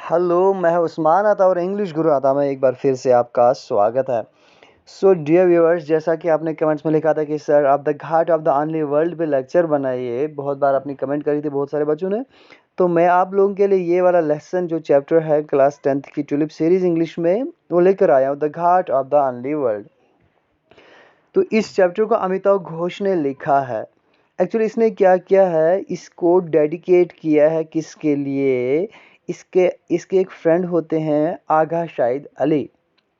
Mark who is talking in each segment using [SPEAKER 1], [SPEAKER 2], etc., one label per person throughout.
[SPEAKER 1] Hello, मैं उस्मान आता और इंग्लिश गुरु आता में एक बार फिर से आपका स्वागत है। सो डियर व्यूअर्स, जैसा कि आपने कमेंट्स में लिखा था कि सर आप the Ghat of the only world पे लेक्चर बनाइए, बहुत बार आपने कमेंट करी थी बहुत सारे बच्चों ने। तो मैं आप लोगों के लिए ये वाला लेसन जो चैप्टर है क्लास 10th की ट्यूलिप सीरीज इंग्लिश में वो लेकर आया हूँ, the Ghat of the only world. तो इस चैप्टर को अमिताभ घोष ने लिखा है। एक्चुअली इसने क्या किया है, इसको डेडिकेट किया है किसके लिए? इसके इसके एक फ्रेंड होते हैं आगा शाहिद अली,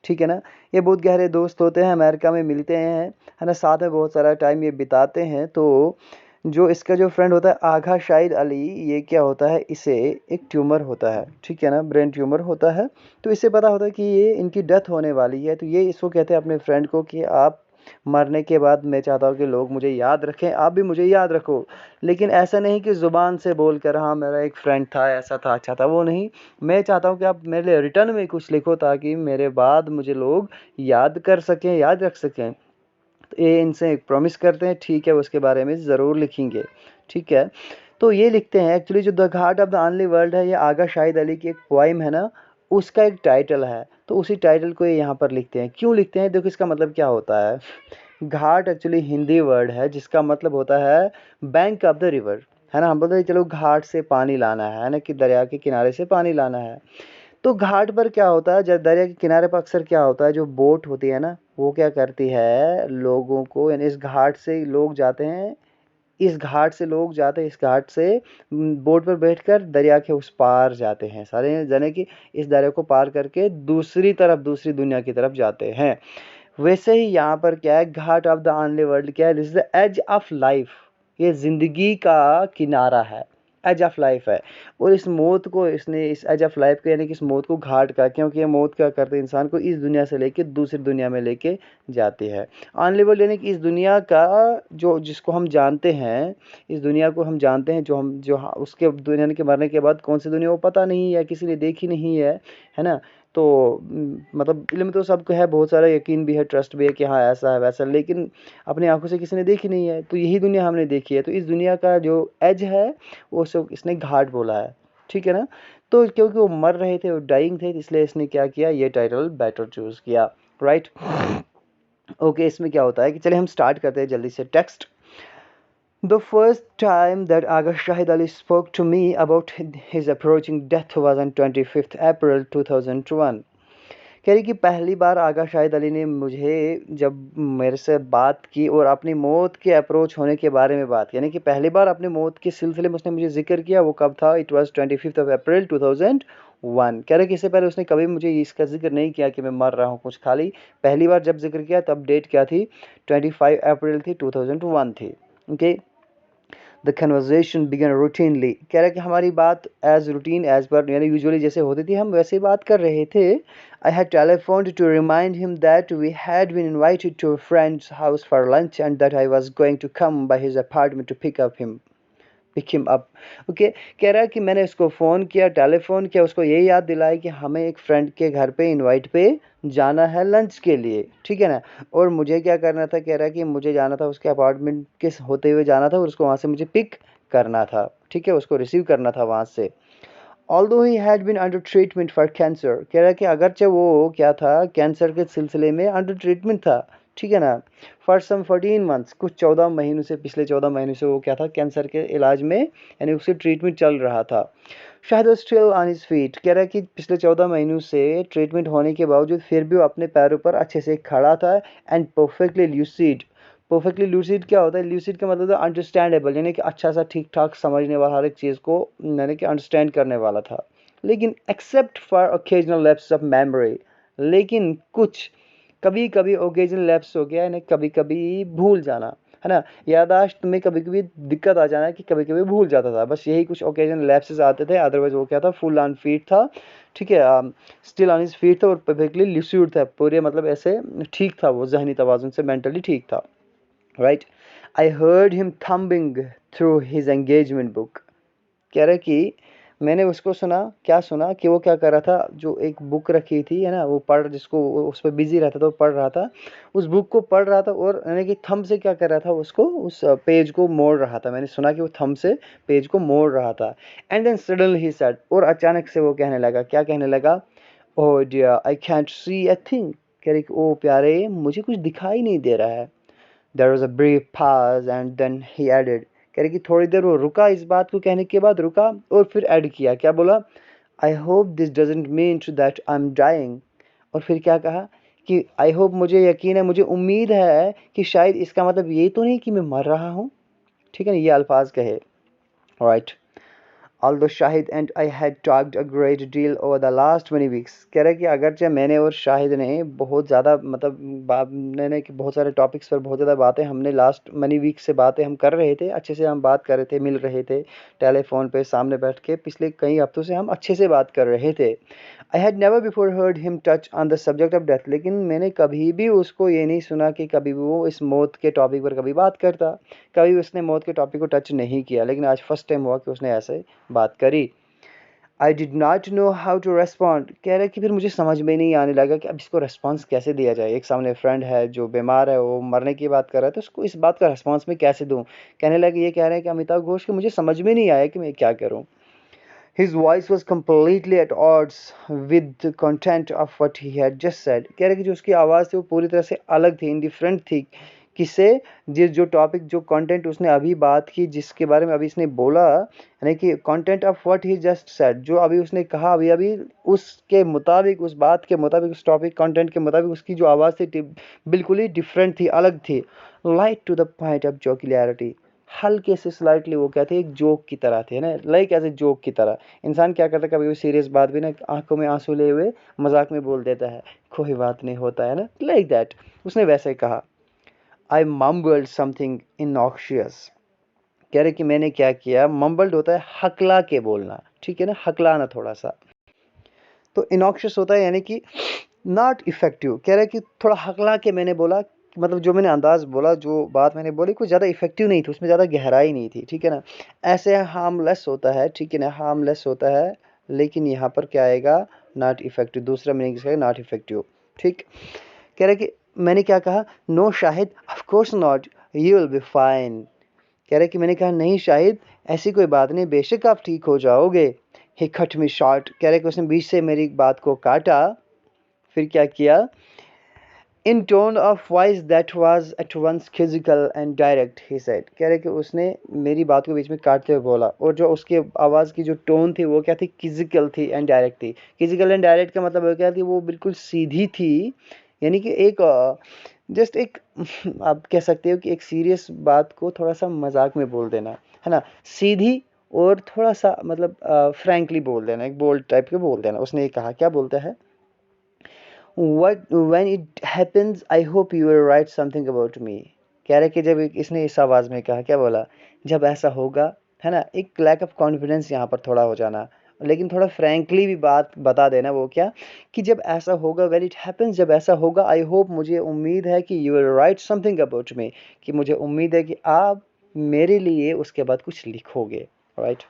[SPEAKER 1] ठीक है ना। ये बहुत गहरे दोस्त होते हैं, अमेरिका में मिलते हैं, है ना, साथ में बहुत सारा टाइम ये बिताते हैं। तो जो इसका जो फ्रेंड होता है आगा शाहिद अली, ये क्या होता है, इसे एक ट्यूमर होता है, ठीक है ना, ब्रेन ट्यूमर होता है। तो इसे पता होता है कि ये इनकी डेथ होने वाली है। तो ये इसको कहते हैं अपने फ्रेंड को कि आप मरने के बाद मैं चाहता हूँ कि लोग मुझे याद रखें, आप भी मुझे याद रखो। लेकिन ऐसा नहीं कि ज़ुबान से बोलकर हाँ मेरा एक फ्रेंड था, ऐसा था, अच्छा था, वो नहीं। मैं चाहता हूँ कि आप मेरे लिए रिटर्न में कुछ लिखो ताकि मेरे बाद मुझे लोग याद कर सकें, याद रख सकें। तो ये इनसे एक प्रॉमिस करते हैं, ठीक है, उसके बारे में ज़रूर लिखेंगे, ठीक है। तो ये लिखते हैं, एक्चुअली जो the Ghat of the only world है, ये आगा शाहिद अली की एक पोइम है ना, उसका एक टाइटल है। तो उसी टाइटल को ये यहाँ पर लिखते हैं। क्यों लिखते हैं, देखो इसका मतलब क्या होता है। घाट एक्चुअली हिंदी वर्ड है जिसका मतलब होता है बैंक ऑफ द रिवर, है ना। हम बोलते हैं चलो घाट से पानी लाना है ना, कि दरिया के किनारे से पानी लाना है। तो घाट पर क्या होता है, जब दरिया के किनारे पर अक्सर क्या होता है, जो बोट होती है ना, वो क्या करती है, लोगों को, यानी इस घाट से लोग जाते हैं, इस घाट से लोग जाते हैं, इस घाट से बोट पर बैठकर दरिया के उस पार जाते हैं सारे जने, कि इस दरिया को पार करके दूसरी तरफ, दूसरी दुनिया की तरफ जाते हैं। वैसे ही यहाँ पर क्या है, gate of the only world क्या है, this is the edge of life. ये जिंदगी का किनारा है, एज ऑफ लाइफ है। और इस मौत को इसने, इस एज ऑफ लाइफ को, यानी कि इस मौत को घाट का, क्योंकि ये मौत क्या करते हैं, इंसान को इस दुनिया से लेके दूसरी दुनिया में लेके जाती है। अनली वर्ल्ड यानी कि इस दुनिया का जो, जिसको हम जानते हैं, इस दुनिया को हम जानते हैं, उसके दुनिया के मरने के बाद कौन सी दुनिया वो पता नहीं है, किसी ने देखी नहीं है ना। तो मतलब इल्म तो सबको है, बहुत सारा यकीन भी है, ट्रस्ट भी है कि हाँ ऐसा है वैसा, लेकिन अपनी आंखों से किसी ने देखी नहीं है। तो यही दुनिया हमने देखी है। तो इस दुनिया का जो एज है वो सब इसने घाट बोला है, ठीक है ना। तो क्योंकि वो मर रहे थे, वो डाइंग थे, इसलिए इसने क्या किया, ये टाइटल बेटर चूज किया, राइट। ओके, इसमें क्या होता है कि चले हम स्टार्ट करते हैं जल्दी से text. The first time that Aga Shahid Ali spoke to me about his approaching death was on 25th April 2001. कह रही कि पहली बार आगा शाहिद अली ने मुझे जब मेरे से बात की और अपनी मौत के अप्रोच होने के बारे में बात की, यानी कि पहली बार अपनी मौत के सिलसिले में उसने मुझे जिक्र किया, वो कब था, it was 25th of April 2001। कह रहे कि इससे पहले उसने कभी मुझे इसका जिक्र नहीं किया कि मैं मर रहा हूँ, कुछ खाली पहली बार जब जिक्र किया तब डेट क्या थी, 25 अप्रैल थी, 2001 थी। Okay, the conversation began routinely. कह रहा है कि हमारी बात एज रूटीन, एज पर, यानी यूजुअली जैसे होती थी हम वैसे ही बात कर रहे थे। I had telephoned to remind him that we had been invited to a friend's house for lunch and that I was going to come by his apartment to pick him up. Okay, कह रहा है कि मैंने उसको phone किया, telephone किया, उसको ये याद दिलाया कि हमें एक फ्रेंड के घर पे इनवाइट पे जाना है लंच के लिए, ठीक है ना। और मुझे क्या करना था, कह रहा है कि मुझे जाना था उसके अपार्टमेंट के होते हुए जाना था और उसको वहाँ से मुझे पिक करना था, ठीक है, उसको रिसीव करना था वहाँ से। Although he had been under treatment for cancer, कह रहा है कि अगरचे वो क्या था, कैंसर के सिलसिले में अंडर ट्रीटमेंट था, ठीक है ना। फॉर सम 14 मंथ्स, कुछ 14 महीनों से, पिछले 14 महीनों से वो क्या था, कैंसर के इलाज में, यानी उसकी ट्रीटमेंट चल रहा था। शायद वो स्टिल ऑन हिज फीट, कह रहा है कि पिछले 14 महीनों से ट्रीटमेंट होने के बावजूद फिर भी वो अपने पैरों पर अच्छे से खड़ा था, and perfectly lucid. Perfectly lucid क्या होता है, ल्यूसिड का मतलब अंडरस्टैंडेबल, यानी कि अच्छा सा ठीक ठाक समझने वाला, हर एक चीज़ को यानी कि अंडरस्टैंड करने वाला था। लेकिन except for occasional lapse of memory, लेकिन कुछ कभी कभी ओकेजनल लैप्स हो गया, यानी कभी कभी भूल जाना, है ना, यादाश्त में कभी कभी दिक्कत आ जाना कि कभी कभी भूल जाता था, बस यही कुछ ओकेजनल लैप्सेस आते थे। अदरवाइज वो क्या था, फुल ऑन फीट था, ठीक है, स्टिल ऑन हिज फीट था और परफेक्टली ल्यूसिड था, पूरे मतलब ऐसे ठीक था, वो जहनी तवाजुन से मेंटली ठीक था, right. I heard him thumbing through his engagement book, कह रहे कि मैंने उसको सुना, क्या सुना कि वो क्या कर रहा था, जो एक बुक रखी थी है ना, वो पढ़ जिसको वो उस पे बिजी रहता था, वो पढ़ रहा था, उस बुक को पढ़ रहा था और यानी कि थंब से क्या कर रहा था, उसको उस पेज को मोड़ रहा था। मैंने सुना कि वो थंब से पेज को मोड़ रहा था। And then suddenly he said, और अचानक से वो कहने लगा, क्या कहने लगा, oh dear I can't see a thing, कह रही कि ओ प्यारे मुझे कुछ दिखाई नहीं दे रहा है। There was a brief pause and then he added, कह रही कि थोड़ी देर वो रुका, इस बात को कहने के बाद रुका और फिर ऐड किया, क्या बोला, I hope this doesn't mean to that I am dying. और फिर क्या कहा कि आई होप, मुझे यकीन है, मुझे उम्मीद है कि शायद इसका मतलब ये तो नहीं कि मैं मर रहा हूँ। ठीक है ना, ये अल्फाज कहे। Right. Although Shahid and I had talked a great deal over the last many weeks, कह रहा है कि अगरचे मैंने और शाहिद ने बहुत ज़्यादा मतलब मैंने कि बहुत सारे टॉपिक्स पर बहुत ज़्यादा बातें हमने लास्ट many weeks से बातें हम कर रहे थे, अच्छे से हम बात कर रहे थे, मिल रहे थे टेलीफोन पे सामने बैठ के, पिछले कई हफ्तों से हम अच्छे से बात कर रहे थे। I had never before heard him touch on the subject of death, लेकिन मैंने कभी भी उसको ये नहीं सुना कि कभी भी वो इस मौत के टॉपिक पर कभी बात करता, कभी उसने मौत के टॉपिक को टच नहीं किया, लेकिन आज फर्स्ट टाइम हुआ कि उसने ऐसे बात करी। I did not know how to respond, कह रहा है कि फिर मुझे समझ में नहीं आने लगा कि अब इसको रेस्पॉन्स कैसे दिया जाए। एक सामने फ्रेंड है जो बीमार है, वो मरने की बात कर रहा है, तो उसको इस बात का रेस्पॉन्स मैं कैसे दूँ। कहने लगे, ये कह रहे हैं कि अमिताभ घोष कि मुझे समझ में नहीं आया कि मैं क्या करूँ। His voice was completely at odds with the content of what he had just said, कह रहे कि जो उसकी आवाज़ थी वो पूरी तरह से अलग थी, इंडिफरेंट थी। किससे, जिस जो टॉपिक जो कंटेंट उसने अभी बात की, जिसके बारे में अभी इसने बोला, यानी कि content of what he just said, जो अभी उसने कहा अभी अभी, उसके मुताबिक, उस बात के मुताबिक, उस टॉपिक कंटेंट के मुताबिक उसकी जो आवाज़ थी बिल्कुल ही डिफरेंट थी, अलग थी। Light to the point of jocularity, हल्के से स्लाइटली वो कहते हैं एक जोक की तरह थे ना, लाइक एज ए जोक की तरह। इंसान क्या करता है, कभी भी सीरियस बात भी ना आंखों में आंसू ले हुए मजाक में बोल देता है, कोई बात नहीं होता है ना, लाइक दैट। उसने वैसे कहा। आई मम्बल्ड समथिंग इनऑक्शियस, कह रहे कि मैंने क्या किया, मम्बल्ड होता है हकला के बोलना, ठीक है ना, हकलाना थोड़ा सा। तो इनऑक्शियस होता है यानी कि नॉट इफेक्टिव, कह रहे कि थोड़ा हकला के मैंने बोला, मतलब जो मैंने अंदाज बोला, जो बात मैंने बोली कुछ ज़्यादा इफेक्टिव नहीं थी, उसमें ज़्यादा गहराई नहीं थी, ठीक है ना। ऐसे हार्मलेस होता है, ठीक है ना, हार्मलेस होता है, लेकिन यहाँ पर क्या आएगा, नॉट इफेक्टिव, दूसरा मीनिंग इसका नॉट इफेक्टिव। ठीक, कह रहे कि मैंने क्या कहा, no Shahid of course not, you will be fine, कह रहे कि मैंने कहा नहीं शाहिद, ऐसी कोई बात नहीं, बेशक आप ठीक हो जाओगे। ही कट मी शॉर्ट, कह रहे कि उसने बीच से मेरी बात को काटा। फिर क्या किया, in tone of voice that was at once physical and direct he said, कह रहे कि उसने मेरी बात को बीच में काटते हुए बोला, और जो उसके आवाज़ की जो टोन थी वो क्या थी, फिजिकल थी एंड डायरेक्ट थी। फिजिकल एंड डायरेक्ट का मतलब क्या थी, वो बिल्कुल सीधी थी, यानी कि एक जस्ट एक आप कह सकते हो कि एक सीरियस बात को थोड़ा सा मजाक में बोल देना, है ना, सीधी और थोड़ा सा मतलब फ्रैंकली बोल देना, एक बोल्ड टाइप के बोल देना। उसने ये कहा, क्या बोलता है, What when it happens, I hope you will write something about me, कह रहे कि जब इसने इस आवाज़ में कहा, क्या बोला, जब ऐसा होगा, है ना, एक लैक ऑफ कॉन्फिडेंस यहाँ पर थोड़ा हो जाना, लेकिन थोड़ा फ्रैंकली भी बात बता देना, वो क्या, कि जब ऐसा होगा, वेन इट हैपन्स, जब ऐसा होगा, आई होप, मुझे उम्मीद है कि you will write something about me, कि मुझे उम्मीद है कि आप मेरे लिए उसके बाद कुछ लिखोगे। Right.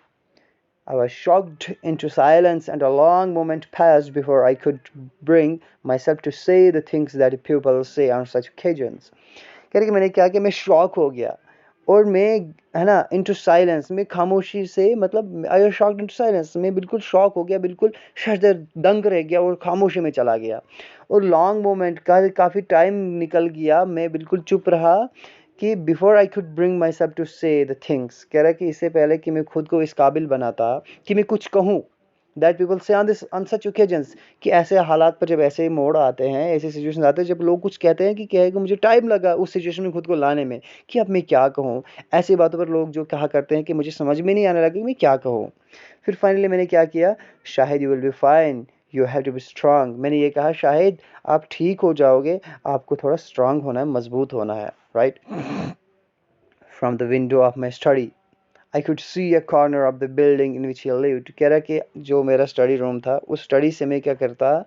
[SPEAKER 1] I was shocked into silence, and a long moment passed before I could bring myself to say the things that people say on such occasions. कह रहे कि मैंने क्या किया, मैं शॉक हो गया, और मैं, है ना, इनटू साइलेंस, मैं खामोशी से, मतलब I was shocked into silence, मैं बिल्कुल शॉक हो गया, बिल्कुल शजर दंग रह गया और खामोशी में चला गया। और लॉन्ग मोमेंट का काफ़ी टाइम निकल गया, मैं बिल्कुल चुप रहा, कि before I could bring myself to say the things, कह रहा है कि इससे पहले कि मैं खुद को इस काबिल बनाता कि मैं कुछ कहूँ, दैट पीपल से ऑन सच ओकेजन्स, कि ऐसे हालात पर जब ऐसे मोड़ आते हैं, ऐसे सिचुएशन आते हैं जब लोग कुछ कहते हैं कि क्या है कि मुझे टाइम लगा उस सिचुएशन में खुद को लाने में, कि अब मैं क्या कहूँ। ऐसी बातों पर लोग जो कहा करते हैं कि मुझे समझ में नहीं आने लगा कि मैं क्या कहूँ। फिर फाइनली मैंने क्या किया, Shahid you will be fine, you have to be strong, मैंने ये कहा, शाहिद आप ठीक हो जाओगे, आपको थोड़ा स्ट्रांग होना है, मजबूत होना है। Right. From the window of my study I could see a corner of the building in which he lived, कह रहा कि जो मेरा स्टडी रूम था, उस स्टडी से मैं क्या करता,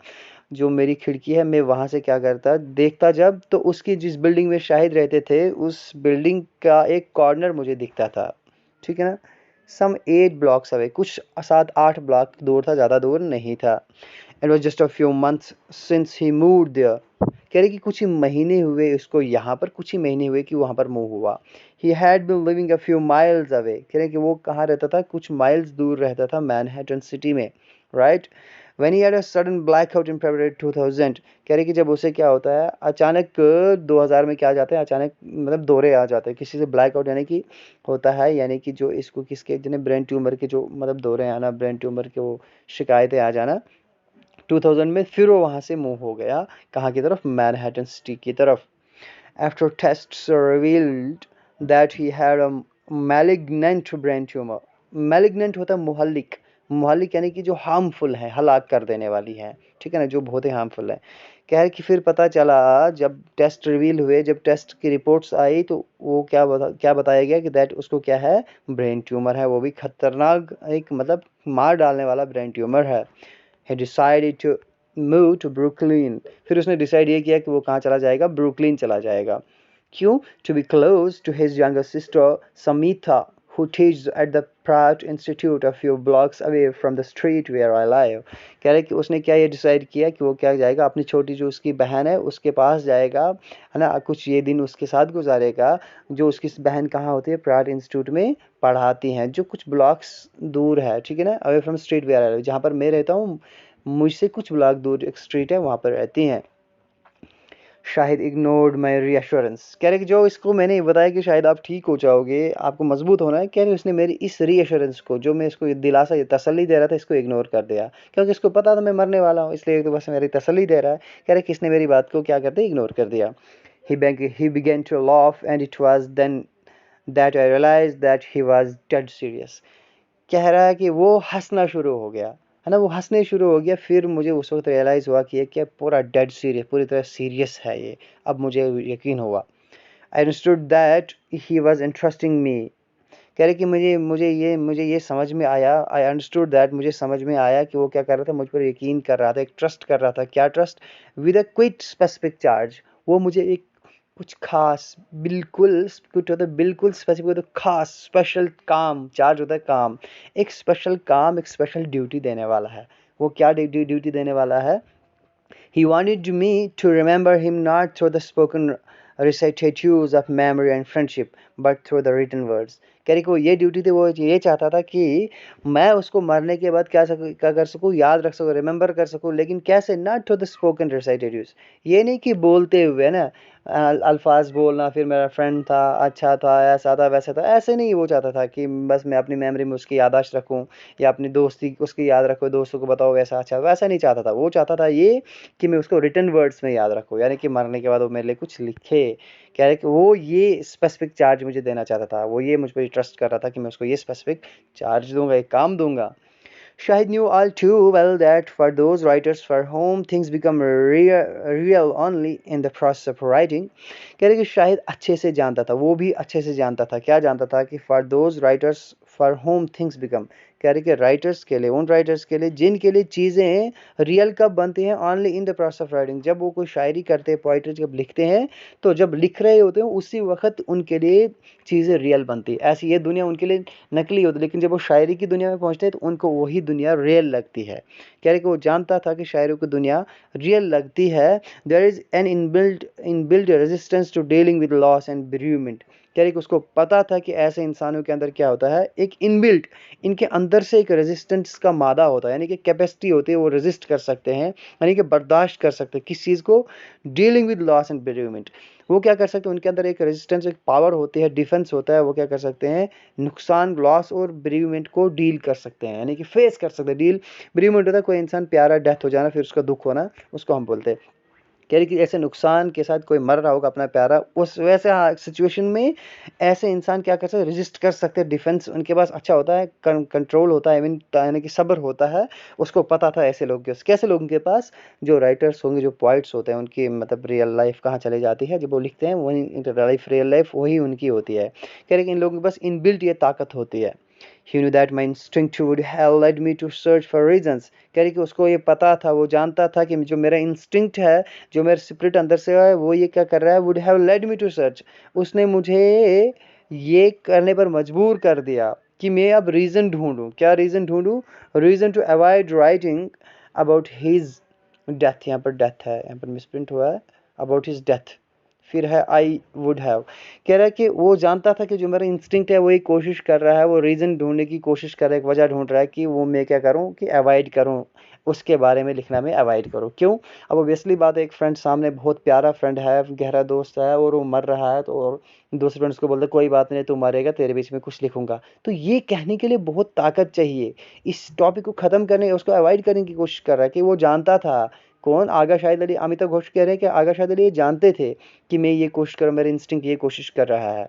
[SPEAKER 1] जो मेरी खिड़की है, मैं वहाँ से क्या करता, देखता जब, तो उसकी जिस बिल्डिंग में शाहिद रहते थे, उस बिल्डिंग का एक कॉर्नर मुझे दिखता था। ठीक है ना, सम 8 ब्लॉक्स अवे, कुछ 7-8 ब्लॉक दूर था, ज़्यादा दूर नहीं था। It was just a few months since he moved there, कह रहे कि कुछ ही महीने हुए उसको यहाँ पर, कुछ ही महीने हुए कि वहाँ पर मूव हुआ। He had been living a few miles away, कह रहे कि वो कहाँ रहता था, कुछ माइल्स दूर रहता था मैनहट्टन सिटी में, right. When he had a sudden blackout in February 2000, कह रहे कि जब उसे क्या होता है, अचानक 2000 में क्या आ जाता है, अचानक मतलब दौरे आ जाते हैं किसी से, ब्लैकआउट यानी कि होता है, यानी कि जो इसको किसके, जिन्हें ब्रेन ट्यूमर के जो मतलब दौरे आना, ब्रेन ट्यूमर के वो शिकायतें आ जाना 2000 में, फिर वो वहाँ से मूव हो गया कहाँ की तरफ, मैनहट्टन सिटी की तरफ। After tests revealed that he had a malignant brain tumor. Malignant होता है मुहल्लिक, मुहल्लिक यानी कि जो हार्मफुल है, हलाक कर देने वाली है, ठीक है ना, जो बहुत ही हार्मफुल है। कह रहे कि फिर पता चला, जब टेस्ट रिवील हुए, जब टेस्ट की रिपोर्ट्स आई, तो वो क्या बताया गया कि दैट उसको क्या है, ब्रेन ट्यूमर है, वो भी खतरनाक, एक मतलब मार डालने वाला ब्रेन ट्यूमर है। He decided to move to Brooklyn. फिर उसने डिसाइड ये किया कि वो कहाँ चला जाएगा, ब्रुकलिन चला जाएगा। क्यों? To be close to his younger sister Samita, who teaches at the Pratt Institute a few blocks away from the street where I live. कह रहे कि उसने क्या ये डिसाइड किया कि वो क्या जाएगा, अपनी छोटी जो उसकी बहन है उसके पास जाएगा, है ना, कुछ ये दिन उसके साथ गुजारेगा। जो उसकी बहन कहाँ होती है, प्राट इंस्टीट्यूट में पढ़ाती हैं, जो कुछ ब्लॉक्स दूर है, ठीक है ना, away from street where I live, जहाँ पर मैं रहता हूँ मुझसे कुछ ब्लॉक दूर एक स्ट्रीट है, वहाँ पर रहती हैं। शाहिद इग्नोर्ड माई रीअश्योरेंस, कह रहे कि जो इसको मैंने बताया कि शायद आप ठीक हो जाओगे, आपको मजबूत होना है, कह रहे उसने मेरी इस रीअश्योरेंस को, जो मैं इसको दिलासा, ये तसल्ली दे रहा था, इसको इग्नोर कर दिया, क्योंकि इसको पता था मैं मरने वाला हूँ, इसलिए तो बस मेरी तसल्ली दे रहा है। कह रहे किसने मेरी बात को क्या करते, इग्नोर कर दिया। He began to laugh and it was then that I realized that he was dead serious. कह रहा है कि वो हंसना शुरू हो गया, है ना, वो हंसने शुरू हो गया, फिर मुझे उस वक्त रियलाइज़ हुआ कि ये क्या पूरा डेड सीरियस, पूरी तरह सीरियस है ये, अब मुझे यकीन हुआ। I understood that he was interesting me, कह रहे कि मुझे ये समझ में आया, आई अंडरस्टूड दैट, मुझे समझ में आया कि वो क्या कर रहा था, मुझ पर यकीन कर रहा था, एक ट्रस्ट कर रहा था। क्या trust? With a quit specific charge, वो मुझे एक कुछ खास, बिल्कुल कुछ होता है, बिल्कुल स्पेसिफिक होता है, खास स्पेशल काम, चार्ज होता है काम, एक स्पेशल काम, एक स्पेशल ड्यूटी देने वाला है। वो क्या ड्यूटी देने वाला है? He wanted me to remember him not through the spoken recitatives of memory and friendship, but through the written words. कह रही को ये ड्यूटी थी, वो ये चाहता था कि मैं उसको मरने के बाद क्या कर सकूँ, याद रख सकूँ, रिमेंबर कर सकूँ, लेकिन कैसे? नॉट थ्रू द स्पोकन रिसाइटेटिव्स, ये नहीं कि बोलते हुए ना, अल्फाज बोलना, फिर मेरा फ्रेंड था, अच्छा था, ऐसा था, वैसा था, ऐसे नहीं वो चाहता था कि बस मैं अपनी मेमोरी में उसकी यादाश्त रखूँ, या अपनी दोस्ती उसकी याद रखूँ, दोस्तों को बताओ वैसा अच्छा, वैसा नहीं चाहता था। वो चाहता था ये कि मैं उसको रिटन वर्ड्स में याद रखूँ, यानी कि मरने के बाद वो मेरे लिए कुछ लिखे। कह रहे कि वो ये स्पेसिफिक चार्ज मुझे देना चाहता था, वो ये मुझ पर ट्रस्ट कर रहा था कि मैं उसको ये स्पेसिफिक चार्ज दूंगा, एक काम दूंगा। Shahid knew all too well that for those writers for whom things become real only in the process of writing, कह रहे कि शाहिद अच्छे से जानता था, वो भी अच्छे से जानता था, क्या जानता था कि for those writers for whom things become, कह रहे कि राइटर्स के लिए, उन राइटर्स के लिए जिनके लिए चीज़ें रियल कब बनती हैं, only in the process of writing, जब वो कोई शायरी करते हैं, पोइट्री जब लिखते हैं, तो जब लिख रहे होते हैं उसी वक्त उनके लिए चीज़ें रियल बनती है। ऐसी ये दुनिया उनके लिए नकली होती है, लेकिन जब वो शायरी की दुनिया में पहुंचते हैं तो उनको वही दुनिया रियल लगती है। कह रहे कि वो जानता था कि शायरों की दुनिया रियल लगती है। There is an inbuilt resistance to dealing with loss and bereavement, कह रहे कि उसको पता था कि ऐसे इंसानों के अंदर क्या होता है, एक इनबिल्ट, इनके अंदर से एक रेजिस्टेंस का मादा होता है, यानी कि कैपेसिटी होती है, वो रेजिस्ट कर सकते हैं, यानी कि बर्दाश्त कर सकते हैं किस चीज़ को, डीलिंग विद लॉस एंड बेरीवमेंट। वो क्या कर सकते हैं, उनके अंदर एक रेजिस्टेंस, एक पावर होती है, डिफेंस होता है, वो क्या कर सकते हैं, नुकसान, लॉस और बेरीवमेंट को डील कर सकते हैं, यानी कि फेस कर सकते हैं। डील, बेरीवमेंट होता है कोई इंसान प्यारा डेथ हो जाना, फिर उसका दुख होना, उसको हम बोलते हैं। कह रही कि ऐसे नुकसान के साथ कोई मर रहा होगा अपना प्यारा, उस वैसे सिचुएशन में ऐसे इंसान क्या कर सकते हैं, रेजिस्ट कर सकते हैं, डिफेंस उनके पास अच्छा होता है, कंट्रोल होता है, मीन यानी कि सब्र होता है। उसको पता था ऐसे लोग के, कैसे लोगों के पास, जो राइटर्स होंगे, जो पोइट्स होते हैं, उनकी मतलब रियल लाइफ कहाँ चले जाती है, जब वो लिखते हैं वही लाइफ, रियल लाइफ वही उनकी होती है। कह रहे कि इन लोगों के पास इनबिल्ट ये ताकत होती है। He knew that my instinct would have led me to search for reasons. कह रही कि उसको ये पता था, वो जानता था कि जो मेरा इंस्टिंक्ट है, जो मेरा स्पिरिट अंदर से है, वो ये क्या कर रहा है, would have led me to search, उसने मुझे ये करने पर मजबूर कर दिया। कि मैं अब रीज़न ढूंढूं। क्या रीज़न ढूंढूं? Reason to avoid writing about his death. यहाँ पर डेथ है, यहाँ पर मिसप्रिंट हुआ है, अबाउट हिज डेथ, फिर है आई वुड हैव। कह रहा है कि वो जानता था कि जो मेरा इंस्टिंक्ट है वो एक कोशिश कर रहा है, वो रीज़न ढूंढने की कोशिश कर रहा है, एक वजह ढूंढ रहा है कि वो मैं क्या करूं कि अवॉइड करूं, उसके बारे में लिखना मैं अवॉइड करूं। क्यों? अब ऑब्वियसली बात है, एक फ्रेंड सामने बहुत प्यारा फ्रेंड है, गहरा दोस्त है, और वो मर रहा है, तो और दूसरे फ्रेंड्स को बोलते कोई बात नहीं, तू मरेगा, तेरे बीच में कुछ लिखूंगा। तो ये कहने के लिए बहुत ताकत चाहिए। इस टॉपिक को ख़त्म करने, उसको अवॉइड करने की कोशिश कर रहा है कि वो जानता था। कौन? आगा शाहिद अली। अमिताभ घोष कह रहे हैं कि आगा शाहिद अली ये जानते थे कि मैं ये कोशिश करूँ, मेरा इंस्टिंक्ट ये कोशिश कर रहा है।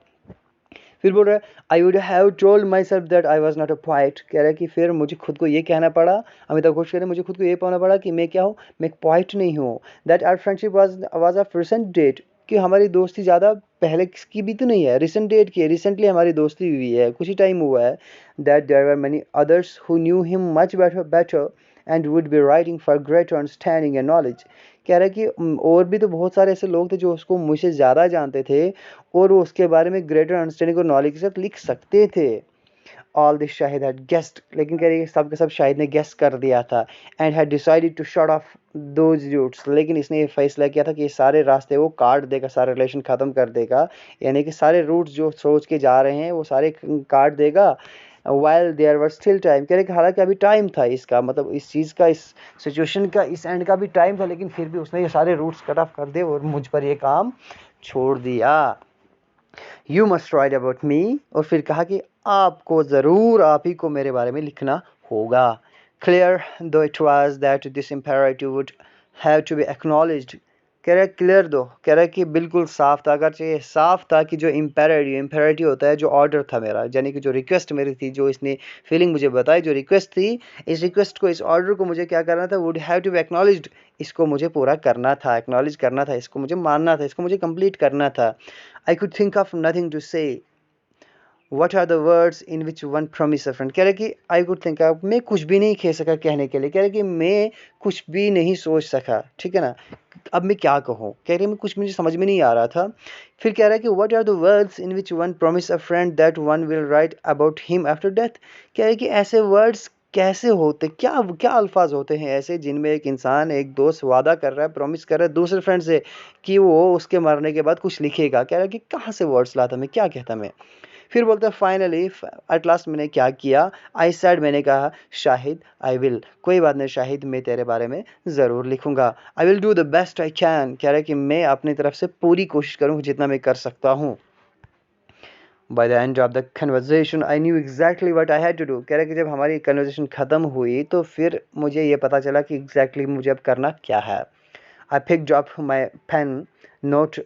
[SPEAKER 1] फिर बोल रहा है I would have told my self that I was not a poet. कह रहा है कि फिर मुझे खुद को ये कहना पड़ा, अमिताभ घोष कह रहे हैं मुझे खुद को ये कहना पड़ा कि मैं क्या हूँ, मैं एक पोइट नहीं हूँ। That our friendship was of recent date, कि हमारी दोस्ती ज़्यादा पहले की भी तो नहीं है, रिसेंट डेट की है, रिसेंटली हमारी दोस्ती हुई है, कुछ ही टाइम हुआ है। That there were many others who knew him much better and would be writing for greater understanding and knowledge. कह रहा है कि और भी तो बहुत सारे ऐसे लोग थे जो उसको मुझसे ज़्यादा जानते थे और वो उसके बारे में ग्रेटर अंडरस्टैंडिंग और नॉलेज के साथ लिख सकते थे। All this Shahid had guessed, लेकिन कह रही है सब के सब शाहिद ने गेस कर दिया था। And had decided to shut off those routes, लेकिन इसने ये फैसला किया था कि ये सारे रास्ते वो काट देगा, सारे रिलेशन ख़त्म कर देगा, यानी कि सारे रूट्स जो सोच के जा रहे हैं वो सारे काट देगा। While there were still time, कह रहे कि हालांकि अभी टाइम था इसका, मतलब इस चीज़ का, इस सिचुएशन का, इस एंड का भी टाइम था, लेकिन फिर भी उसने ये सारे रूट्स कट ऑफ कर दिए और मुझ पर ये काम छोड़ दिया। You must write about me, और फिर कहा कि आपको ज़रूर, आप ही को मेरे बारे में लिखना होगा। Clear though it was that this imperative would have to be acknowledged. कह रहा है क्लियर दो, कह रहा है कि बिल्कुल साफ था, अगर चाहिए साफ था कि जो इम्पेरेटिव होता है, जो ऑर्डर था मेरा, यानी कि जो रिक्वेस्ट मेरी थी, जो इसने फीलिंग मुझे बताई, जो रिक्वेस्ट थी, इस रिक्वेस्ट को, इस ऑर्डर को मुझे क्या करना था, would have to be acknowledged, इसको मुझे पूरा करना था, एक्नॉलेज करना था, इसको मुझे मानना था, इसको मुझे कंप्लीट करना था। I could think of nothing to say. What are the words in which one promise a friend? कह रहे कि I could think of, मैं कुछ भी नहीं कह सका कहने के लिए, कह रहे कि मैं कुछ भी नहीं सोच सका, ठीक है ना, अब मैं क्या कहूँ, कह रहे मैं कुछ मुझे समझ में नहीं आ रहा था। फिर कह रहा है कि what are the words in which one promise a friend that one will write about him after death? कह रहे कि ऐसे वर्ड्स कैसे होते, क्या क्या अल्फाज होते हैं ऐसे जिनमें एक इंसान, एक दोस्त वादा कर रहा है, प्रॉमिस कर रहा है दूसरे फ्रेंड से कि वो उसके मरने के बाद कुछ लिखेगा। कह रहा है कि कहाँ से वर्ड्स लाता मैं, क्या कहता मैं। फिर बोलता है फाइनली, एट लास्ट मैंने क्या किया, आई सेड, मैंने कहा शाहिद आई विल, कोई बात नहीं शाहिद, मैं तेरे बारे में ज़रूर लिखूंगा। I will do the best I can, कह रहा है कि मैं अपनी तरफ से पूरी कोशिश करूँ जितना मैं कर सकता हूँ। By the end of the conversation I knew exactly what I had to do। कह रहे कि जब हमारी कन्वर्जेशन ख़त्म हुई तो फिर मुझे ये पता चला कि exactly मुझे अब करना क्या है। I picked up my pen, noted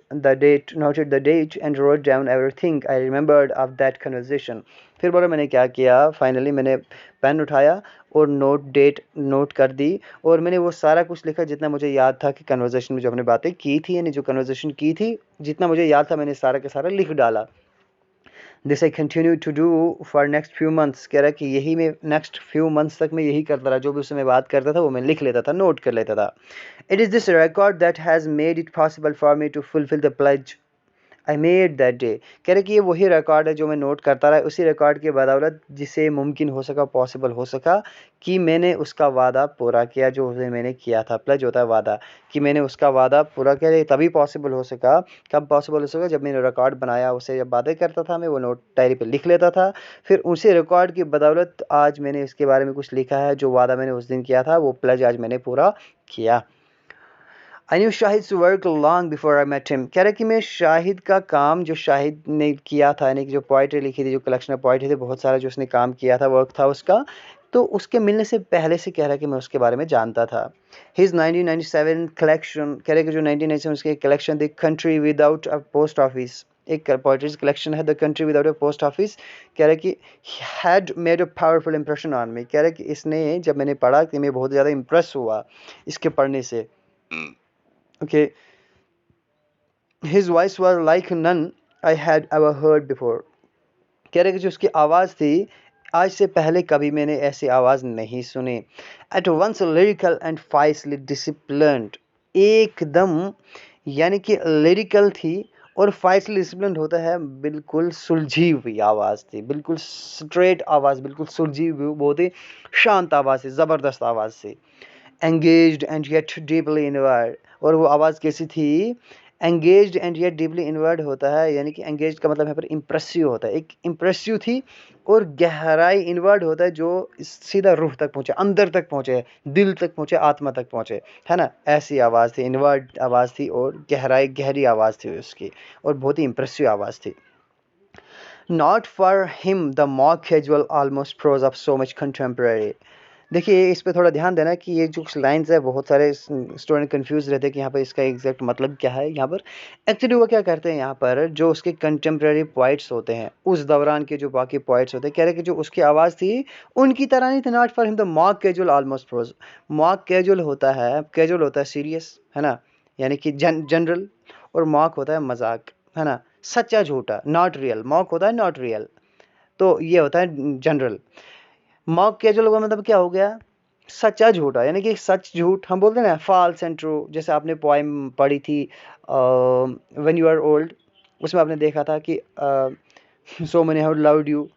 [SPEAKER 1] the date and wrote down everything I remembered of that conversation। फिर बोला मैंने क्या किया, फाइनली मैंने पेन उठाया और डेट नोट कर दी, और मैंने वो सारा कुछ लिखा जितना मुझे याद था कि कन्वर्जेशन में जो हमने बातें की थी, यानी जो कन्वर्जेशन की थी, जितना मुझे याद था मैंने सारा के सारा लिख डाला। This I continue to do for next few months. कह रहा है कि यही मैं नेक्स्ट फ्यू मंथ्स तक मैं यही करता रहा, जो भी उससे मैं बात करता था वो मैं लिख लेता था, नोट कर लेता था। It is this record that has made it possible for me to fulfil the pledge I made that day. कह रहे कि ये वही रिकॉर्ड है जो मैं नोट करता रहा, उसी रिकॉर्ड की बदौलत जिसे मुमकिन हो सका, पॉसिबल हो सका कि मैंने उसका वादा पूरा किया, जो मैंने किया था। प्लेज होता है वादा, कि मैंने उसका वादा पूरा किया, तभी पॉसिबल हो सका। कब पॉसिबल हो सका? जब मैंने रिकॉर्ड बनाया, उसे जब बातें करता था मैं, वो नोट डायरी पे लिख लेता था, फिर उसी रिकॉर्ड की बदौलत आज मैंने इसके बारे में कुछ लिखा है, जो वादा मैंने उस दिन किया था वो प्लेज आज मैंने पूरा किया। I knew Shahid work long before I met him. कह रहे कि मैं शाहिद का काम, जो शाहिद ने किया था, यानी कि जो पोइट्री लिखी थी, जो कलेक्शन ऑफ पोइट्री थी, बहुत सारा जो उसने काम किया था, वर्क था उसका, तो उसके मिलने से पहले से कह रहा है कि मैं उसके बारे में जानता था। हिज 1997 कलेक्शन, कह रहे कि जो 1997 उसकी कलेक्शन थी, country without a post office, एक पोइट्रीज कलेक्शन है, the country without a post office. कह रहे कि had made a powerful impression on me. कह रहे कि इसने, जब मैंने पढ़ा, कि मैं बहुत ज़्यादा इम्प्रेस हुआ इसके पढ़ने से। Okay, his voice was like none I had ever heard before। कह रहे कि जो उसकी आवाज़ थी, आज से पहले कभी मैंने ऐसी आवाज़ नहीं सुनी। At once lyrical and fiercely disciplined, एकदम, यानी कि लिरिकल थी और फाइसली डिसिप्लिन होता है बिल्कुल सुलझी हुई आवाज़ थी, बिल्कुल स्ट्रेट आवाज़, बिल्कुल सुलझी हुई, बहुत ही शांत आवाज़ थी, ज़बरदस्त आवाज़ थी। Engaged and yet deeply inward, और वो आवाज़ कैसी थी? Engaged and yet deeply inward होता है, यानी कि एंगेज्ड का मतलब यहाँ पर इम्प्रेसिव होता है, एक इम्प्रेसिव थी, और गहराई इनवर्ड होता है जो सीधा रूह तक पहुँचे, अंदर तक पहुँचे, दिल तक पहुँचे, आत्मा तक पहुँचे, है ना? ऐसी आवाज़ थी, इनवर्ड आवाज़ थी, और गहरी आवाज़ थी उसकी, और बहुत ही इम्प्रेसिव आवाज़ थी। Not for him the mock casual almost prose of so much contemporary. देखिए इस पे थोड़ा ध्यान देना कि ये जो लाइंस है, बहुत सारे स्टूडेंट कंफ्यूज रहते हैं कि यहाँ पर इसका एग्जैक्ट मतलब क्या है। यहाँ पर एक्चुअली वो क्या करते हैं, यहाँ पर जो उसके कंटेम्प्रेरी पोइट्स होते हैं, उस दौरान के जो बाकी पोइट्स होते हैं, कह रहे कि जो उसकी आवाज़ थी उनकी तरह नहीं थी। Not for him the mock casual almost prose. Mock casual होता है सीरियस, है ना, यानी कि जनरल, और मॉक होता है मजाक, है ना, सच्चा झूठा, नॉट रियल। मॉक होता है नॉट रियल, तो ये होता है जनरल। मॉक कैजुअल का मतलब क्या हो गया? सच्चा झूठा, यानी कि सच झूठ हम बोलते हैं ना, फॉल्स एंड ट्रू। जैसे आपने पोएम पढ़ी थी व्हेन यू आर ओल्ड, उसमें आपने देखा था कि so many have loved you,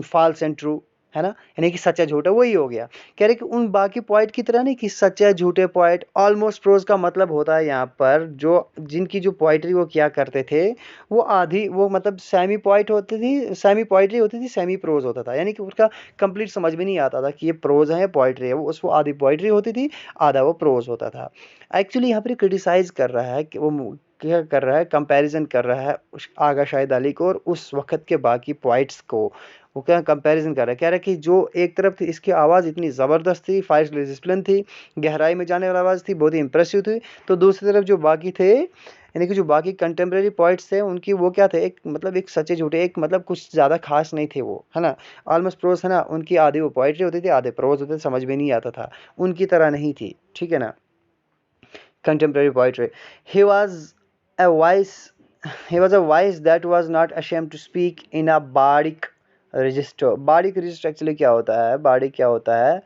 [SPEAKER 1] false and true, है ना, यानी कि सच्चा झूठा, वही हो गया। कह रहे कि उन बाकी पॉइंट की तरह नहीं कि सच्चा झूठे पॉइंट। ऑलमोस्ट प्रोज का मतलब होता है यहाँ पर जो जिनकी जो पोइट्री वो क्या करते थे, वो आधी, वो मतलब सेमी पोइट होती थी, सेमी पोइट्री होती थी, सेमी प्रोज होता था, यानी कि उसका कंप्लीट समझ में नहीं आता था कि ये प्रोज है या पोइट्री है। वो उसको आधी पोइट्री होती थी, आधा वो प्रोज होता था। एक्चुअली यहाँ पर क्रिटिसाइज कर रहा है कि वो क्या कर रहा है, कंपैरिजन कर रहा है आगा शाहिद अली को और उस वक्त के बाकी पोइट्स को। वो क्या कंपैरिजन कर रहा है, कह रहा है कि जो एक तरफ थी इसकी आवाज़ इतनी ज़बरदस्त थी, फाइज डिसिप्लिन थी, गहराई में जाने वाली आवाज़ थी, बहुत ही इंप्रेसिव थी, तो दूसरी तरफ जो बाकी थे, यानी कि जो बाकी कंटेम्प्रेरी पोइट्स थे, उनकी वो क्या थे, एक मतलब एक सच्चे झूठे, एक मतलब कुछ ज़्यादा खास नहीं थे वो, है ना। ऑलमोस्ट प्रोज, है ना, उनकी आधी वो पोइट्री होती थी, आधे प्रोज होते थे, समझ में नहीं आता था, उनकी तरह नहीं थी, ठीक है ना। Contemporary poetry. He was a voice. He was a voice that was not ashamed to speak in a bardic register. Bardic register actually क्या होता है? bardic क्या होता है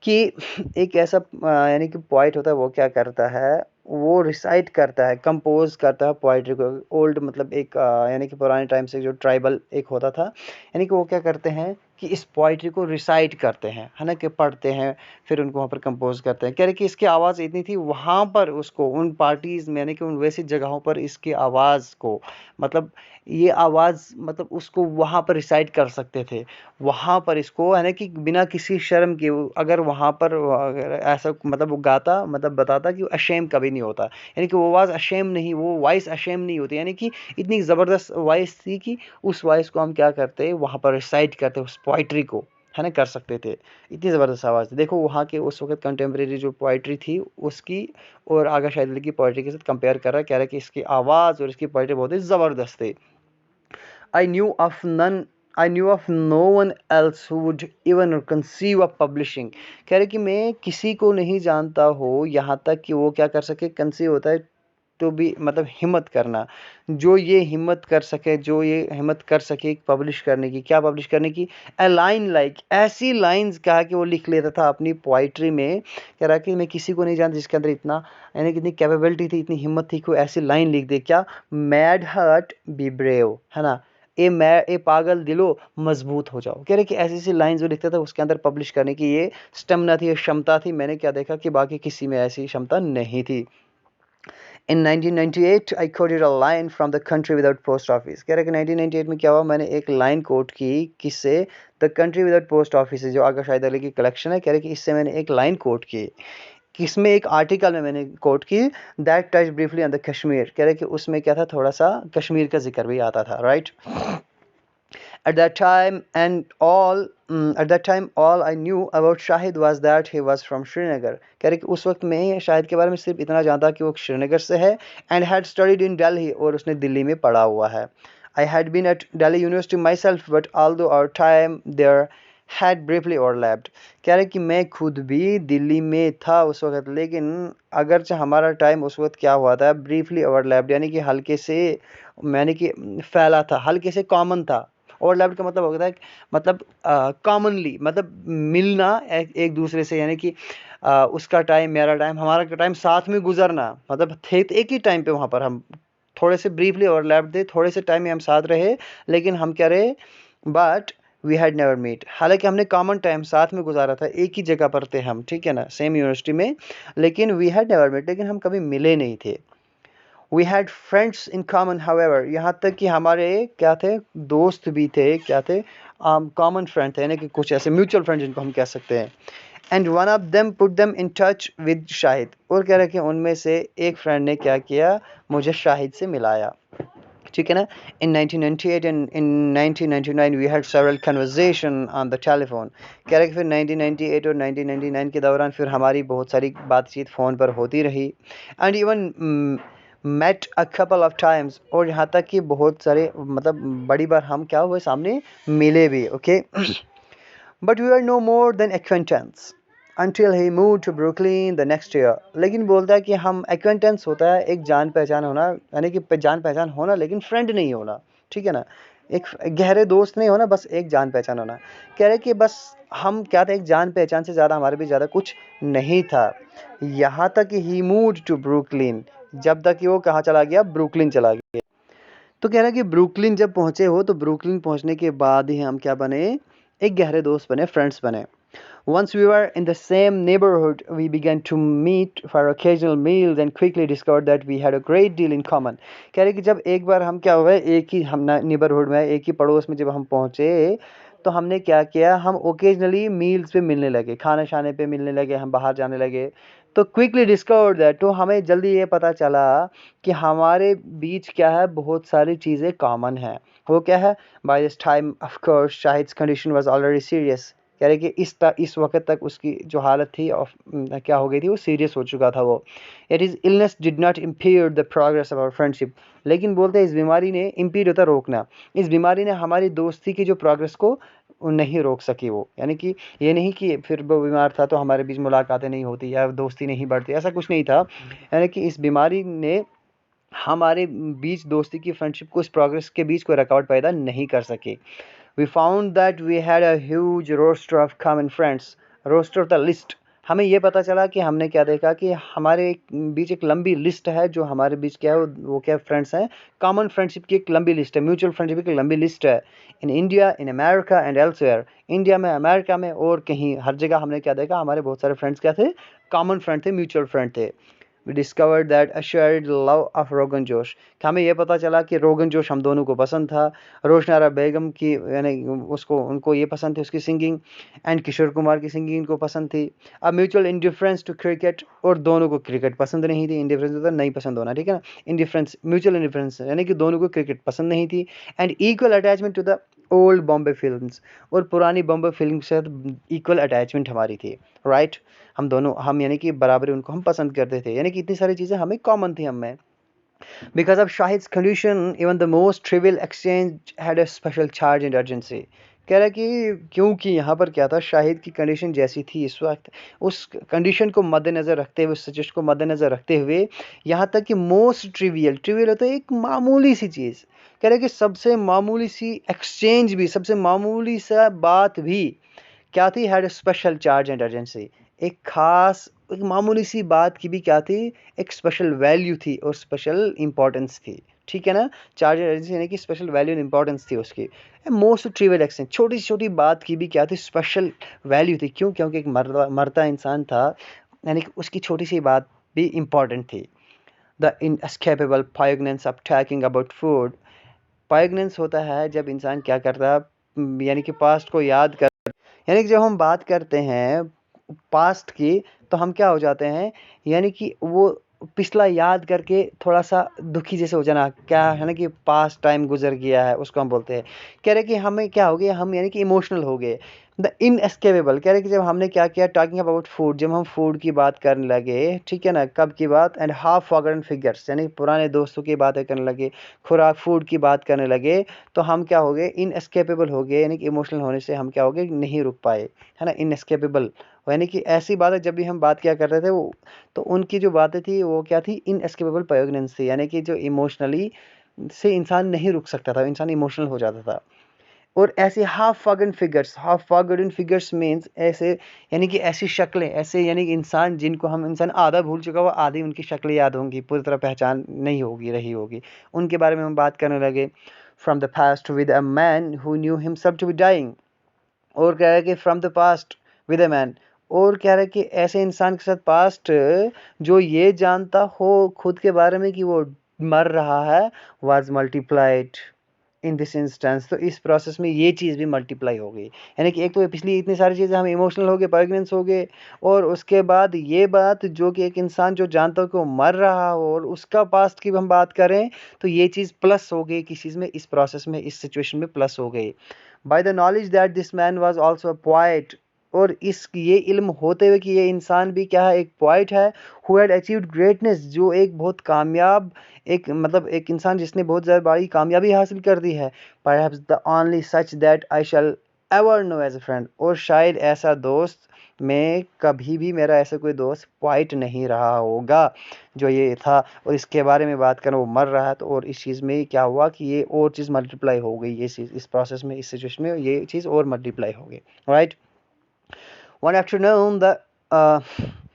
[SPEAKER 1] कि एक ऐसा यानी कि पोइट होता है, वो क्या करता है, वो रिसाइट करता है, कंपोज करता है पोइट्री को। ओल्ड मतलब एक यानी कि पुराने टाइम से जो ट्राइबल एक होता था, यानी कि वो क्या करते हैं कि इस पोइट्री को रिसाइट करते हैं, है ना, कि पढ़ते हैं, फिर उनको वहाँ पर कंपोज करते हैं। कह रहे कि इसकी आवाज़ इतनी थी वहाँ पर, उसको उन पार्टीज़ में, यानी कि उन वैसी जगहों पर इसकी आवाज़ को, मतलब ये आवाज़, मतलब उसको वहाँ पर रिसाइट कर सकते थे, वहाँ पर इसको, है ना, कि बिना किसी शर्म के। अगर वहाँ पर अगर ऐसा मतलब वो गाता, मतलब बताता कि अशेम कभी नहीं होता, यानी कि वो आवाज़ अशेम नहीं, वो वॉइस अशेम नहीं होती, यानी कि इतनी ज़बरदस्त वॉइस थी कि उस वॉइस को हम क्या करते, वहाँ पर रिसाइट करते, उस पोइट्री को, है ना, कर सकते थे। इतनी ज़बरदस्त आवाज़ थी। देखो वहाँ के उस वक्त कंटेम्प्रेरी जो पोइट्री थी उसकी और आगा शाहिद अली की पोइट्री के साथ कंपेयर कर रहा है, कह रहा है कि इसकी आवाज़ और इसकी पोइट्री बहुत ही ज़बरदस्त थी। I knew of none I knew of no one else who would even conceive of publishing. कह रहे कि मैं किसी को नहीं जानता हो यहाँ तक कि वो क्या कर सके, कंसीव होता है तो भी मतलब हिम्मत करना, जो ये हिम्मत कर सके, जो ये हिम्मत कर सके पब्लिश करने की। क्या पब्लिश करने की? ए लाइन लाइक, ऐसी लाइंस कहा कि वो लिख लेता था अपनी पोइट्री में। कह रहा कि मैं किसी को नहीं जानता जिसके अंदर इतना, यानी कितनी कैपेबिलिटी थी, इतनी हिम्मत थी कि वो ऐसी लाइन लिख दे। क्या? मैड हार्ट बी ब्रेव, है ना, ए पागल दिलो मजबूत हो जाओ। कह रहे कि ऐसी ऐसी लाइन जो लिखता था उसके अंदर पब्लिश करने की ये स्टेमिना थी, ये क्षमता थी। मैंने क्या देखा कि बाकी किसी में ऐसी क्षमता नहीं थी। In 1998 I quoted a line from The Country Without Post Office. कह रहे कि 1998 में क्या हुआ, मैंने एक लाइन कोट की, किससे? The country without post office, जो आगा शाहिद अली की कलेक्शन है। कह रहे कि इससे मैंने एक लाइन कोट की, किसमें? एक आर्टिकल में मैंने कोट की, that touch briefly on the Kashmir. कह रहे कि उसमें क्या था, थोड़ा सा कश्मीर का जिक्र भी आता था, right. At that time all I knew about Shahid was that he was from Srinagar. कह रहे कि उस वक्त मैं शाहिद के बारे में सिर्फ इतना जानता कि वो श्रीनगर से है, and had studied in Delhi, और उसने दिल्ली में पढ़ा हुआ है। I had been at Delhi University myself, but although our time there had briefly overlapped. कह रहे कि मैं खुद भी दिल्ली में था उस वक्त, लेकिन अगरचे हमारा टाइम उस वक्त क्या हुआ था, ब्रीफली ओवरलैप्ड, यानी कि हल्के से, यानी कि फैला था, हल्के से कॉमन था। ओवरलैप्ड का मतलब होता है मतलब कॉमनली, मतलब मिलना एक दूसरे से, यानी कि उसका टाइम, मेरा टाइम, हमारा टाइम साथ में गुजरना, मतलब थे एक ही टाइम पे वहाँ पर हम, थोड़े से ब्रीफली ओवरलैप थे, थोड़े से टाइम में हम साथ रहे, लेकिन हम क्या रहे, but we had never meet. हालांकि हमने कॉमन टाइम साथ में गुजारा था, एक ही जगह पर थे हम, ठीक है ना, सेम यूनिवर्सिटी में, लेकिन वी हैड नेवर मीट, लेकिन हम कभी मिले नहीं थे। We had friends in common however, यहाँ तक कि हमारे क्या थे, दोस्त भी थे, क्या थे, कॉमन फ्रेंड थे, यानी कि कुछ ऐसे म्यूचुअल फ्रेंड जिनको हम कह सकते हैं। And one of them put them in touch with Shahid, और कह रहे कि उनमें से एक फ्रेंड ने क्या किया, मुझे शाहिद से मिलाया, ठीक है ना। In 1998 and in 1999 we had several conversation on the telephone, कह रहे कि फिर 1998 और 1999 के दौरान फिर हमारी बहुत सारी बातचीत फ़ोन पर होती रही, and even met a couple of times, और यहाँ तक कि बहुत सारे, मतलब बड़ी बार हम क्या हुए, सामने मिले भी, okay. But we are no more than acquaintance until he moved to Brooklyn the next year। लेकिन बोलता है कि हम एक्वेंटेंस होता है एक जान पहचान होना, यानी कि जान पहचान होना, लेकिन फ्रेंड नहीं होना, ठीक है ना, एक गहरे दोस्त नहीं होना, बस एक जान पहचान होना। कह रहे कि बस हम क्या थे, एक जान पहचान से ज़्यादा हमारे भी ज़्यादा कुछ नहीं था, यहाँ तक कि ही मूव्ड टू ब्रुकलिन, जब तक कि वो कहाँ चला गया, ब्रुकलिन चला गया। तो कह रहा है कि ब्रुकलिन जब पहुँचे हो, तो ब्रुकलिन पहुँचने के बाद ही हम क्या बने, एक गहरे दोस्त बने, फ्रेंड्स बने। Once we were in the same neighborhood, we began to meet for occasional meals and quickly discovered that we had a great deal in common। कह रहे कि जब एक बार हम क्या हुए, एक ही हम नेबरहुड में, एक ही पड़ोस में जब हम पहुँचे, तो हमने क्या किया, हम ओकेजनली मील्स पे मिलने लगे, खाने शाने पे मिलने लगे, हम बाहर जाने लगे। तो क्विकली डिस्कवर्ड दैट, तो हमें जल्दी ये पता चला कि हमारे बीच क्या है, बहुत सारी चीज़ें कॉमन हैं। वो क्या है, by this time of course Shahid's condition was already serious. कह रहे कि इस वक्त तक उसकी जो हालत थी क्या हो गई थी, वो सीरियस हो चुका था वो। It is illness did not impede the progress of our friendship, लेकिन बोलते हैं इस बीमारी ने, इम्पीड होता रोकना, इस बीमारी ने हमारी दोस्ती की जो प्रोग्रेस को नहीं रोक सकी वो, यानी कि ये नहीं कि फिर वो बीमार था तो हमारे बीच मुलाकातें नहीं होती या दोस्ती नहीं बढ़ती, ऐसा कुछ नहीं था। यानी कि इस बीमारी ने हमारे बीच दोस्ती की, फ्रेंडशिप को, इस प्रोग्रेस के बीच कोई रुकावट पैदा नहीं कर सकी। We found that we had a huge roster of common friends, roster the list। हमें ये पता चला कि हमने क्या देखा कि हमारे बीच एक लंबी लिस्ट है, जो हमारे बीच क्या है, वो क्या फ्रेंड्स हैं, कॉमन फ्रेंडशिप की एक लंबी लिस्ट है, म्यूचुअल फ्रेंडशिप की एक लंबी लिस्ट है। In India, in America and elsewhere, India में, अमेरिका में और कहीं, हर जगह हमने क्या देखा, हमारे बहुत सारे फ्रेंड्स क्या थे, कॉमन फ्रेंड थे, म्यूचुअल फ्रेंड थे। We discovered that a shared love of rogan josh, कि हमें यह पता चला कि रोगन जोश हम दोनों को पसंद था। रोशनारा बेगम की, यानी उसको, उनको ये पसंद थी उसकी सिंगिंग, एंड किशोर कुमार की सिंगिंग इनको पसंद थी। अब म्यूचुअल इंडिफरेंस टू क्रिकेट, और दोनों को क्रिकेट पसंद नहीं थी, इंडिफरेंस होता नहीं पसंद होना, ठीक है ना, इंडिफरेंस, म्यूचुअल इंडिफरेंस, यानी कि दोनों को क्रिकेट पसंद नहीं थी। And equal attachment to the old Bombay films, और पुरानी बॉम्बे फिल्म से इक्वल अटैचमेंट हमारी थी, राइट। हम दोनों, हम यानी कि बराबरी उनको हम पसंद करते थे, यानी कि इतनी सारी चीज़ें हमें कॉमन थी हमें। Because of Shahid's condition, even the most trivial exchange had a special charge and urgency। कह रहा है कि क्योंकि यहाँ पर क्या था, शाहिद की कंडीशन जैसी थी इस वक्त, उस कंडीशन को मद्देनज़र रखते हुए, उस सिचुएशन को मद्देनज़र रखते हुए, यहाँ तक कि मोस्ट ट्रिवियल, ट्रिवियल होता है एक मामूली सी चीज़, कह रहा है कि सबसे मामूली सी एक्सचेंज भी, सबसे मामूली सा बात भी क्या थी, had special charge and urgency. एक खास, एक मामूली सी बात की भी क्या थी, एक स्पेशल वैल्यू थी और स्पेशल इंपॉर्टेंस थी, ठीक है ना। चार्ज एंड अर्जेंसी यानी कि स्पेशल वैल्यू एंड इंपॉर्टेंस थी उसकी। मोस्ट ट्रिवियल एक्सचेंज, छोटी सी छोटी बात की भी क्या थी, स्पेशल वैल्यू थी। क्यों, क्योंकि एक मरता इंसान था, यानी कि उसकी छोटी सी बात भी इंपॉर्टेंट थी। The inescapable poignance of talking about food. poignance होता है जब इंसान क्या करता है, यानी कि पास्ट को याद कर, यानी कि जब हम बात करते हैं पास्ट की, तो हम क्या हो जाते हैं, यानी कि वो पिछला याद करके थोड़ा सा दुखी जैसे हो जाना, क्या है ना, कि पास्ट टाइम गुजर गया है, उसको हम बोलते हैं। कह रहे कि हमें क्या हो गया, हम यानी कि इमोशनल हो गए। द इनएस्केपेबल, कह रहे कि जब हमने क्या किया, टॉकिंग अबाउट फूड, जब हम फूड की बात करने लगे, ठीक है ना, कब की बात, एंड हाफ फॉरगॉटन फिगर्स, यानी पुराने दोस्तों की बातें करने लगे, खुराक फूड की बात करने लगे, तो हम क्या हो गए, इनएस्केपेबल हो गए, यानी कि इमोशनल होने से हम क्या हो गए, नहीं रुक पाए, है ना, इनएस्केपेबल। यानी कि ऐसी बातें जब भी हम बात क्या कर रहे थे वो, तो उनकी जो बातें थी वो क्या थी, इनएस्केपेबल प्रेग्नेंस थी, यानी कि जो इमोशनली से इंसान नहीं रुक सकता था, इंसान इमोशनल हो जाता था। और ऐसे हाफ फॉरगॉटन फिगर्स मीन्स ऐसे, यानी कि ऐसी शक्लें, ऐसे यानी कि इंसान आधा भूल चुका हुआ, आधी उनकी शक्लें याद होंगी, पूरी तरह पहचान नहीं होगी रही होगी, उनके बारे में हम बात करने लगे। From the past with a man who knew himself to be dying, और कह रहा है कि from the past with a man, और कह रहा है कि ऐसे इंसान के साथ पास्ट जो ये जानता हो खुद के बारे में कि वो मर रहा है, was multiplied in this instance. तो इस प्रोसेस में ये चीज़ भी मल्टीप्लाई हो गई, यानी कि एक तो पिछली इतनी सारी चीज़ें हम इमोशनल हो गए, प्रेगनेंस हो गए, और उसके बाद ये बात जो कि एक इंसान जो जानता हो कि वो मर रहा हो और उसका पास्ट की हम बात करें, तो ये चीज़ प्लस हो गई किस चीज़ में, इस प्रोसेस में, इस सिचुएशन में प्लस हो गई। By the knowledge that this man was also a poet, और इस ये इल्म होते हुए कि ये इंसान भी क्या है, एक पोएट है, हु हैड अचीव्ड ग्रेटनेस, जो एक बहुत कामयाब, एक मतलब एक इंसान जिसने बहुत ज़्यादा बड़ी कामयाबी हासिल कर दी है। Perhaps the only such that I shall ever know as a friend, और शायद ऐसा दोस्त मैं कभी भी, मेरा ऐसा कोई दोस्त पोइट नहीं रहा होगा जो ये था। और इसके बारे में बात करें, वो मर रहा है, तो और इस चीज़ में क्या हुआ कि ये और चीज़ मल्टीप्लाई हो गई, ये चीज़ इस प्रोसेस में, इस सिचुएशन में ये चीज़ और मल्टीप्लाई हो गई, right. One afternoon, the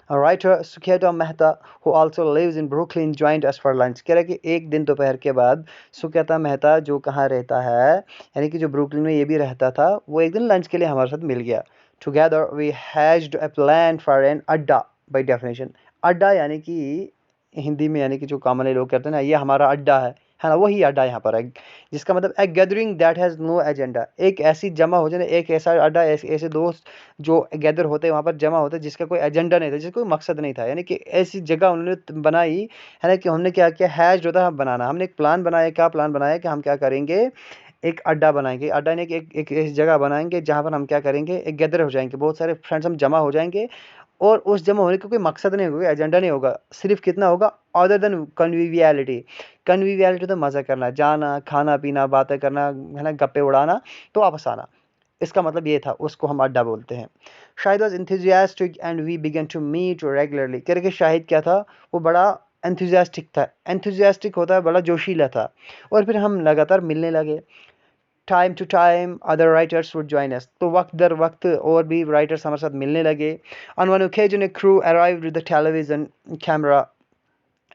[SPEAKER 1] writer Sukheta Mehta, who also lives in Brooklyn, joined us for lunch. कह रहा है कि एक दिन दोपहर के बाद सुखेता मेहता जो कहाँ रहता है, यानी कि जो ब्रुकलिन में ये भी रहता था, वो एक दिन लंच के लिए हमारे साथ मिल गया। Together we hatched a plan for an अड्डा, by definition। अड्डा यानी कि हिंदी में, यानी कि जो कॉमनली लोग कहते हैं ना, ये हमारा अड्डा है ना, वही अड्डा यहाँ पर है, जिसका मतलब a gathering that has no agenda, एक ऐसी जमा हो जाए, एक ऐसा अड्डा, ऐसे दोस्त जो गैदर होते हैं वहाँ पर जमा होते हैं, जिसका कोई एजेंडा नहीं था, जिसका कोई मकसद नहीं था, यानी कि ऐसी जगह उन्होंने बनाई है ना, कि हमने क्या किया, हैज होता है बनाना, हमने एक प्लान बनाया। क्या प्लान बनाया कि हम क्या करेंगे, एक अड्डा बनाएंगे, अड्डा ने एक ऐसी जगह बनाएंगे जहाँ पर हम क्या करेंगे, एक गैदर हो जाएंगे, बहुत सारे फ्रेंड्स हम जमा हो जाएंगे, और उस जमा होने का कोई मकसद नहीं होगा, एजेंडा नहीं होगा, सिर्फ कितना होगा, अदर देन कन्वीवियलिटी। कन्वीवियलिटी तो मज़ा करना, जाना, खाना पीना, बातें करना, है ना, गप्पे उड़ाना, तो वापस आना, इसका मतलब ये था, उसको हम अड्डा बोलते हैं। Shahid was enthusiastic and we began to meet regularly. कह रहे कि शाहिद क्या था, वो बड़ा एंथुजियास्टिक था, एंथुजियास्टिक होता है बड़ा जोशीला था, और फिर हम लगातार मिलने लगे। Time to time other writers would join us, तो वक्त दर वक्त और भी राइटर्स हमारे साथ मिलने लगे। On one occasion A crew arrived with the television camera.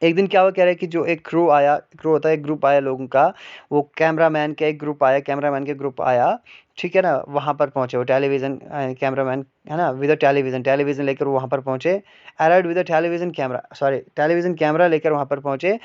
[SPEAKER 1] एक दिन क्या हुआ, कह रहे कि जो एक क्रू आया, क्रू होता है एक ग्रुप आया लोगों का, वो कैमरामैन का एक ग्रुप आया, कैमरामैन के ग्रुप आया, ठीक है ना, वहाँ पर पहुँचे वो टेलीविज़न कैमरामैन, है ना, विद अ टेलीविज़न लेकर वहाँ पर पहुँचे। Arrived with a television camera, sorry, television camera लेकर वहाँ पर पहुँचे।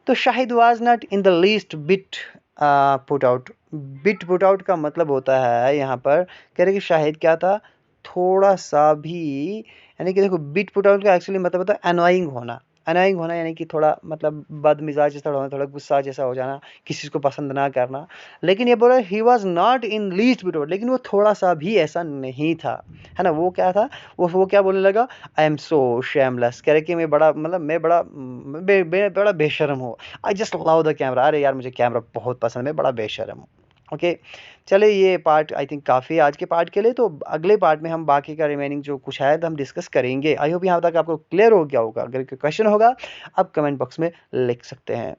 [SPEAKER 1] तो Shahid was not in the least bit put out. Bit put out का मतलब होता है यहाँ पर, कह रहे कि शाहिद क्या था, थोड़ा सा भी, यानी कि देखो बिट पुट आउट का एक्चुअली मतलब होता है अनोइंग होना। अनोइंग होना यानी कि थोड़ा मतलब बदमिजाज जैसा होना, थोड़ा गुस्सा जैसा हो जाना, किसी को पसंद ना करना। लेकिन ये बोला he was not in least bit out, लेकिन वो थोड़ा सा भी ऐसा नहीं था, है ना। वो क्या था, वो क्या बोलने लगा, आई एम सो शेमलेस। कह रहे कि मैं बड़ा मतलब मैं बड़ा बड़ा बेशर्म हूँ। I just love the camera, अरे यार मुझे कैमरा बहुत पसंद है, मैं बड़ा बेशर्म हूँ। ओके, चले ये पार्ट आई थिंक काफ़ी है आज के पार्ट के लिए। तो अगले पार्ट में हम बाकी का रिमेनिंग जो कुछ है तो हम डिस्कस करेंगे। आई होप यहाँ तक आपको क्लियर हो गया होगा। अगर कोई क्वेश्चन होगा आप कमेंट बॉक्स में लिख सकते हैं।